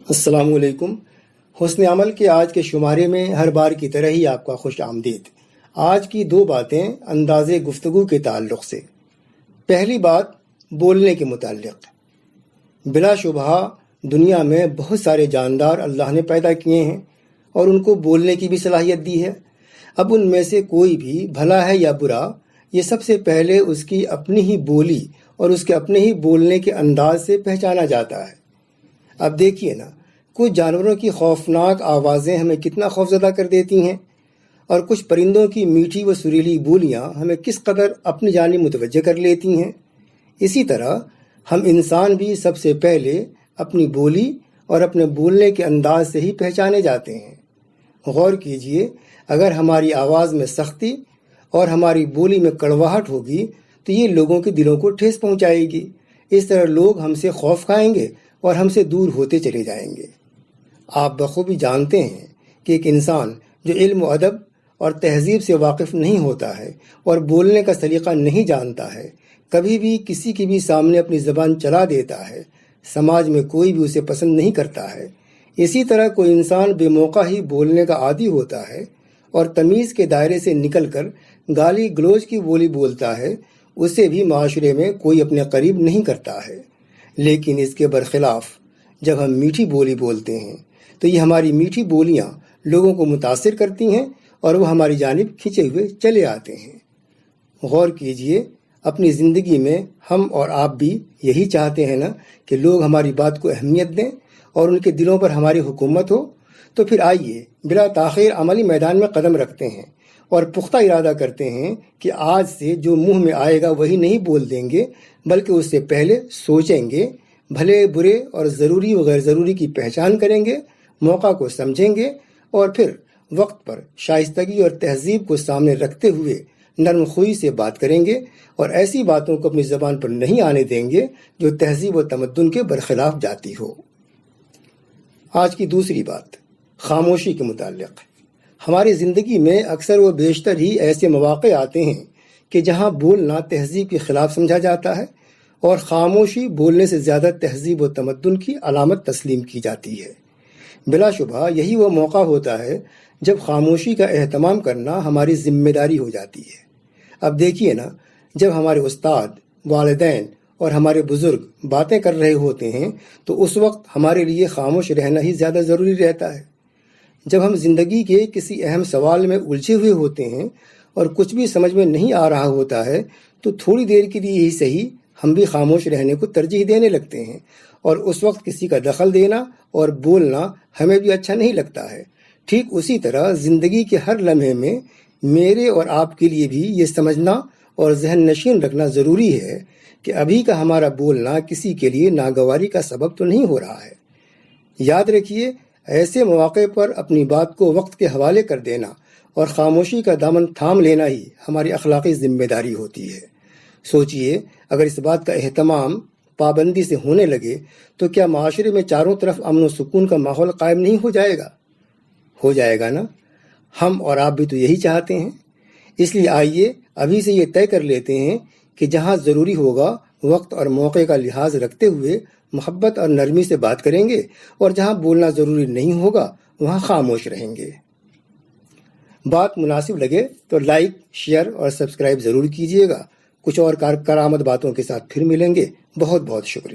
السلام علیکم۔ حسن عمل کے آج کے شمارے میں ہر بار کی طرح ہی آپ کا خوش آمدید۔ آج کی دو باتیں انداز گفتگو کے تعلق سے۔ پہلی بات بولنے کے متعلق۔ بلا شبہ دنیا میں بہت سارے جاندار اللہ نے پیدا کیے ہیں اور ان کو بولنے کی بھی صلاحیت دی ہے۔ اب ان میں سے کوئی بھی بھلا ہے یا برا، یہ سب سے پہلے اس کی اپنی ہی بولی اور اس کے اپنے ہی بولنے کے انداز سے پہچانا جاتا ہے۔ اب دیکھیے نا، کچھ جانوروں کی خوفناک آوازیں ہمیں کتنا خوفزدہ کر دیتی ہیں، اور کچھ پرندوں کی میٹھی و سریلی بولیاں ہمیں کس قدر اپنی جانب متوجہ کر لیتی ہیں۔ اسی طرح ہم انسان بھی سب سے پہلے اپنی بولی اور اپنے بولنے کے انداز سے ہی پہچانے جاتے ہیں۔ غور کیجئے، اگر ہماری آواز میں سختی اور ہماری بولی میں کڑواہٹ ہوگی تو یہ لوگوں کے دلوں کو ٹھیس پہنچائے گی۔ اس طرح لوگ ہم سے خوف کھائیں گے اور ہم سے دور ہوتے چلے جائیں گے۔ آپ بخوبی جانتے ہیں کہ ایک انسان جو علم و ادب اور تہذیب سے واقف نہیں ہوتا ہے اور بولنے کا سلیقہ نہیں جانتا ہے، کبھی بھی کسی کے بھی سامنے اپنی زبان چلا دیتا ہے، سماج میں کوئی بھی اسے پسند نہیں کرتا ہے۔ اسی طرح کوئی انسان بے موقع ہی بولنے کا عادی ہوتا ہے اور تمیز کے دائرے سے نکل کر گالی گلوچ کی بولی بولتا ہے، اسے بھی معاشرے میں کوئی اپنے قریب نہیں کرتا ہے۔ لیکن اس کے برخلاف جب ہم میٹھی بولی بولتے ہیں تو یہ ہماری میٹھی بولیاں لوگوں کو متاثر کرتی ہیں اور وہ ہماری جانب کھنچے ہوئے چلے آتے ہیں۔ غور کیجئے، اپنی زندگی میں ہم اور آپ بھی یہی چاہتے ہیں نا کہ لوگ ہماری بات کو اہمیت دیں اور ان کے دلوں پر ہماری حکومت ہو۔ تو پھر آئیے بلا تاخیر عملی میدان میں قدم رکھتے ہیں اور پختہ ارادہ کرتے ہیں کہ آج سے جو منہ میں آئے گا وہی نہیں بول دیں گے، بلکہ اس سے پہلے سوچیں گے، بھلے برے اور ضروری و غیر ضروری کی پہچان کریں گے، موقع کو سمجھیں گے اور پھر وقت پر شائستگی اور تہذیب کو سامنے رکھتے ہوئے نرم خوئی سے بات کریں گے اور ایسی باتوں کو اپنی زبان پر نہیں آنے دیں گے جو تہذیب و تمدن کے برخلاف جاتی ہو۔ آج کی دوسری بات خاموشی کے متعلق۔ ہماری زندگی میں اکثر و بیشتر ہی ایسے مواقع آتے ہیں کہ جہاں بولنا تہذیب کے خلاف سمجھا جاتا ہے اور خاموشی بولنے سے زیادہ تہذیب و تمدن کی علامت تسلیم کی جاتی ہے۔ بلا شبہ یہی وہ موقع ہوتا ہے جب خاموشی کا اہتمام کرنا ہماری ذمہ داری ہو جاتی ہے۔ اب دیکھیے نا، جب ہمارے استاد، والدین اور ہمارے بزرگ باتیں کر رہے ہوتے ہیں تو اس وقت ہمارے لیے خاموش رہنا ہی زیادہ ضروری رہتا ہے۔ جب ہم زندگی کے کسی اہم سوال میں الجھے ہوئے ہوتے ہیں اور کچھ بھی سمجھ میں نہیں آ رہا ہوتا ہے تو تھوڑی دیر کے لیے ہی صحیح ہم بھی خاموش رہنے کو ترجیح دینے لگتے ہیں، اور اس وقت کسی کا دخل دینا اور بولنا ہمیں بھی اچھا نہیں لگتا ہے۔ ٹھیک اسی طرح زندگی کے ہر لمحے میں میرے اور آپ کے لیے بھی یہ سمجھنا اور ذہن نشین رکھنا ضروری ہے کہ ابھی کا ہمارا بولنا کسی کے لیے ناگواری کا سبب تو نہیں ہو رہا ہے۔ یاد رکھیے، ایسے مواقع پر اپنی بات کو وقت کے حوالے کر دینا اور خاموشی کا دامن تھام لینا ہی ہماری اخلاقی ذمہ داری ہوتی ہے۔ سوچئے، اگر اس بات کا اہتمام پابندی سے ہونے لگے تو کیا معاشرے میں چاروں طرف امن و سکون کا ماحول قائم نہیں ہو جائے گا؟ ہو جائے گا نا۔ ہم اور آپ بھی تو یہی چاہتے ہیں۔ اس لیے آئیے ابھی سے یہ طے کر لیتے ہیں کہ جہاں ضروری ہوگا وقت اور موقع کا لحاظ رکھتے ہوئے محبت اور نرمی سے بات کریں گے، اور جہاں بولنا ضروری نہیں ہوگا وہاں خاموش رہیں گے۔ بات مناسب لگے تو لائک، شیئر اور سبسکرائب ضرور کیجیے گا۔ کچھ اور کارآمد باتوں کے ساتھ پھر ملیں گے۔ بہت بہت شکریہ۔